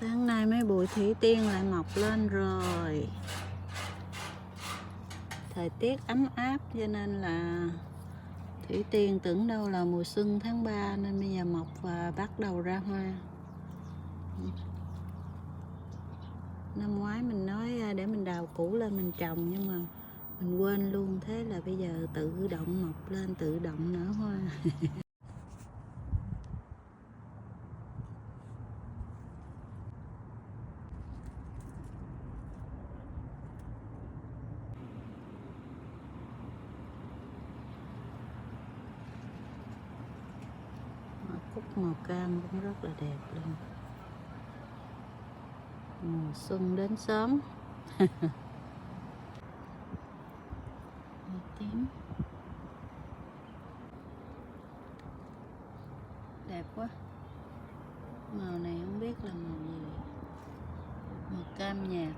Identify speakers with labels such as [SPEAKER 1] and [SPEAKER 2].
[SPEAKER 1] Sáng nay mấy bụi thủy tiên lại mọc lên rồi. Thời tiết ấm áp cho nên là thủy tiên tưởng đâu là mùa xuân tháng 3 nên bây giờ mọc và bắt đầu ra hoa. Năm ngoái mình nói để mình đào củ lên mình trồng nhưng mà mình quên luôn, thế là bây giờ tự động mọc lên, tự động nở hoa. Cúc màu cam cũng rất là đẹp luôn. Mùa xuân đến sớm. Màu tím đẹp quá. Màu này không biết là màu gì, màu cam nhạt.